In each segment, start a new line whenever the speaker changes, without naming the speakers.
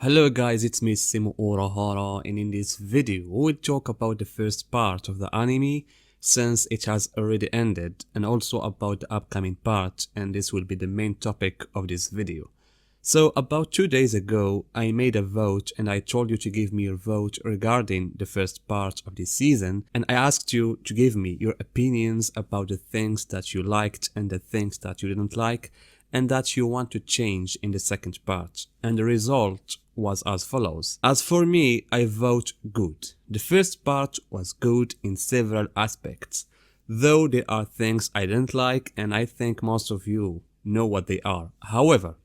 Hello guys, it's me Simo Urahara, and in this video we'll talk about the first part of the anime since it has already ended, and also about the upcoming part, and this will be the main topic of this video. So about 2 days ago I made a vote and I told you to give me your vote regarding the first part of this season, and I asked you to give me your opinions about the things that you liked and the things that you didn't like and that you want to change in the second part, and the result was as follows. As for me, I vote good. The first part was good in several aspects, though there are things I didn't like and I think most of you know what they are. However,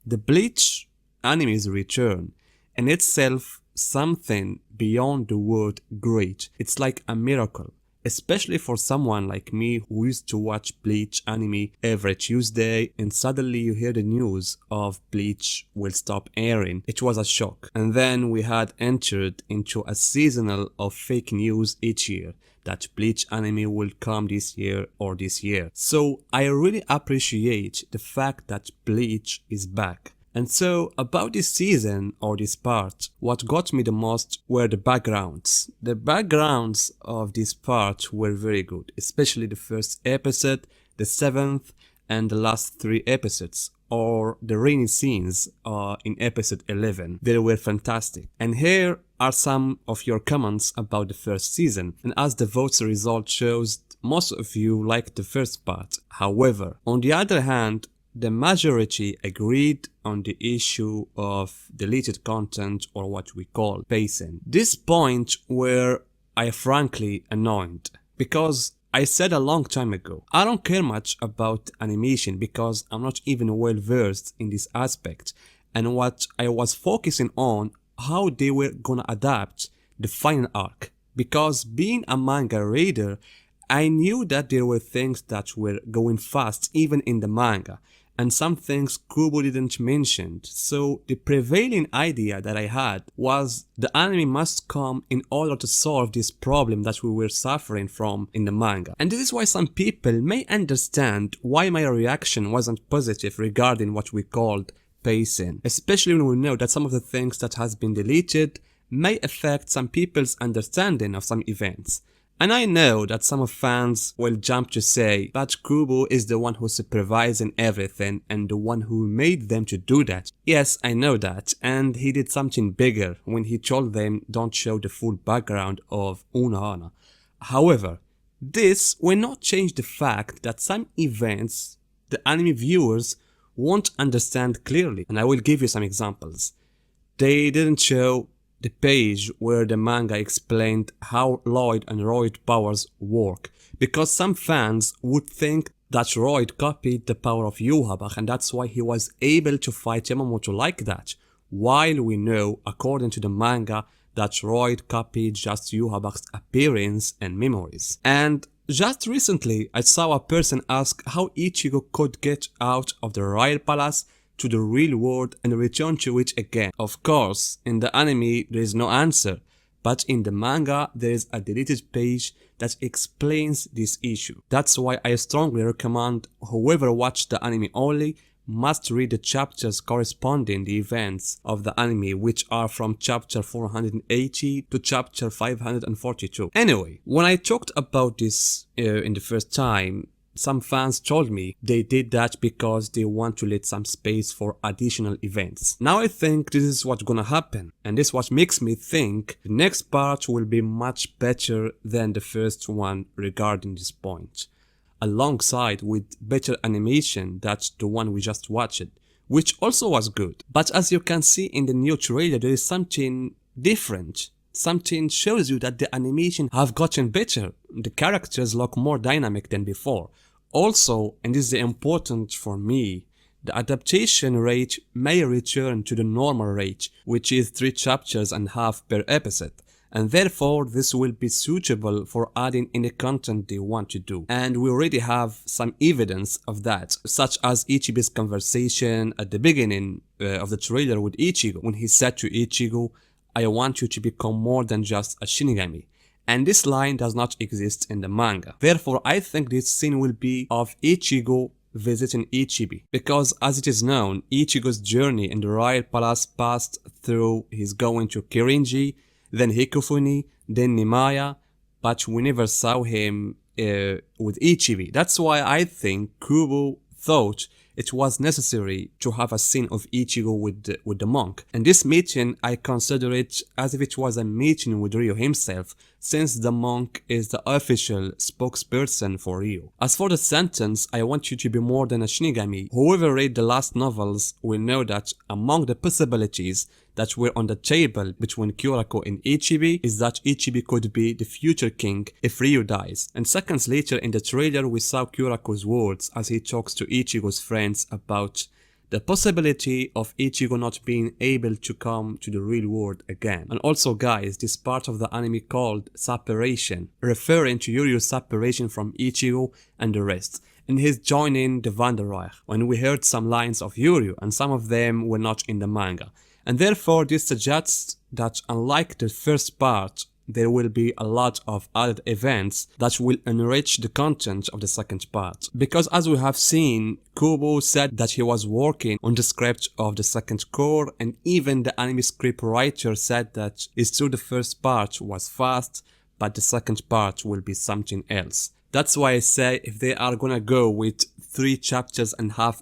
the Bleach anime's return in itself something beyond the word great. It's like a miracle, especially for someone like me who used to watch Bleach anime every Tuesday, and suddenly you hear the news of Bleach will stop airing. It was a shock. And then we had entered into a seasonal of fake news each year that Bleach anime will come this year or this year. So I really appreciate the fact that Bleach is back. And so about this season or this part, what got me the most were the backgrounds. The backgrounds of this part were very good, especially the first episode, the 7th, and the last 3 episodes, or the rainy scenes in episode 11. They were fantastic. And here are some of your comments about the first season, and as the votes result shows, most of you liked the first part. However, on the other hand, the majority agreed on the issue of deleted content, or what we call pacing. This point where I frankly annoyed, because I said a long time ago, I don't care much about animation because I'm not even well versed in this aspect, and what I was focusing on how they were gonna adapt the final arc. Because being a manga reader, I knew that there were things that were going fast even in the manga, and some things Kubo didn't mention. So the prevailing idea that I had was the anime must come in order to solve this problem that we were suffering from in the manga. And this is why some people may understand why my reaction wasn't positive regarding what we called pacing, especially when we know that some of the things that has been deleted may affect some people's understanding of some events. And I know that some fans will jump to say that Kubo is the one who's supervising everything and the one who made them to do that. Yes, I know that, and he did something bigger when he told them don't show the full background of Unohana. However, this will not change the fact that some events the anime viewers won't understand clearly, and I will give you some examples. They didn't show the page where the manga explained how Lloyd and Royd powers work, because some fans would think that Royd copied the power of Yuhabach and that's why he was able to fight Yamamoto like that, while we know, according to the manga, that Royd copied just Yuhabach's appearance and memories. And just recently I saw a person ask how Ichigo could get out of the Royal Palace to the real world and return to it again. Of course, in the anime there is no answer, but in the manga there is a deleted page that explains this issue. That's why I strongly recommend whoever watched the anime only must read the chapters corresponding the events of the anime, which are from chapter 480 to chapter 542. Anyway, when I talked about this in the first time, some fans told me they did that because they want to let some space for additional events. Now I think this is what's gonna happen, and this is what makes me think the next part will be much better than the first one regarding this point, alongside with better animation that's the one we just watched, which also was good. But as you can see in the new trailer, there is something different. Something shows you that the animation have gotten better. The characters look more dynamic than before. Also, and this is important for me, the adaptation rate may return to the normal rate, which is 3 chapters and half per episode, and therefore this will be suitable for adding any content they want to do. And we already have some evidence of that, such as Ichibi's conversation at the beginning of the trailer with Ichigo, when he said to Ichigo, "I want you to become more than just a Shinigami." And this line does not exist in the manga. Therefore, I think this scene will be of Ichigo visiting Ichibi, because as it is known, Ichigo's journey in the Royal Palace passed through his going to Kirinji, then Hikofuni, then Nimaya, but we never saw him with Ichibi. That's why I think Kubo thought it was necessary to have a scene of Ichigo with the monk. And this meeting, I consider it as if it was a meeting with Ryo himself, since the monk is the official spokesperson for Ryo. As for the sentence, I want you to be more than a Shinigami. Whoever read the last novels will know that among the possibilities that were on the table between Kurako and Ichibi is that Ichibi could be the future king if Ryo dies. And seconds later in the trailer we saw Kurako's words as he talks to Ichigo's friends about the possibility of Ichigo not being able to come to the real world again. And also guys, this part of the anime called Separation, referring to Yurio's separation from Ichigo and the rest, and his joining the Wanderreich, when we heard some lines of Yurio and some of them were not in the manga. And therefore this suggests that unlike the first part, there will be a lot of added events that will enrich the content of the second part. Because as we have seen, Kubo said that he was working on the script of the second core, and even the anime script writer said that it's true the first part was fast, but the second part will be something else. That's why I say if they are gonna go with 3.5 chapters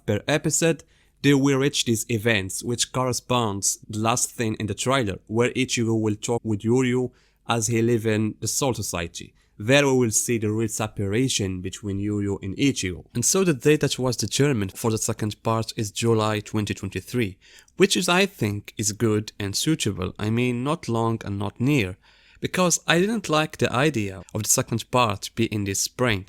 per episode, they will reach these events, which corresponds the last thing in the trailer, where Ichigo will talk with Yurio as he live in the Soul Society. There we will see the real separation between Yurio and Ichigo. And so the date that was determined for the second part is July 2023, which is I think is good and suitable. I mean not long and not near, because I didn't like the idea of the second part being this spring.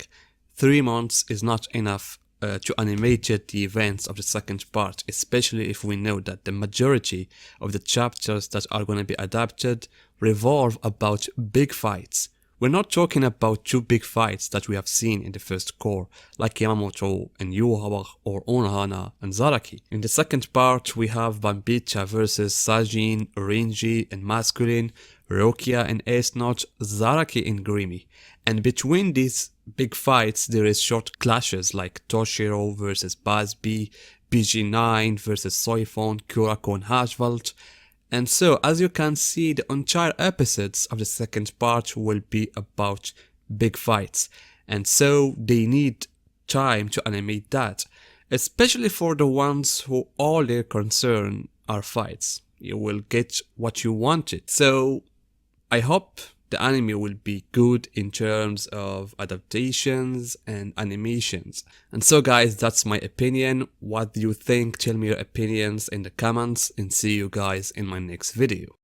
3 months is not enough to animate the events of the second part, especially if we know that the majority of the chapters that are going to be adapted revolve about big fights. We're not talking about 2 big fights that we have seen in the first core, like Yamamoto and Yuha or Onohana and Zaraki. In the second part we have Bambicha versus Sajin, Rinji and Masculine, Rokia and Ace Note, Zaraki and Grimy. And between these big fights there is short clashes like Toshiro versus Bazby, BG9 versus Soifon, Kurako and Hashvalt. And so as you can see, the entire episodes of the second part will be about big fights, and so they need time to animate that, especially for the ones who all their concern are fights. You will get what you wanted. So I hope the anime will be good in terms of adaptations and animations. And so guys, that's my opinion. What do you think? Tell me your opinions in the comments, and see you guys in my next video.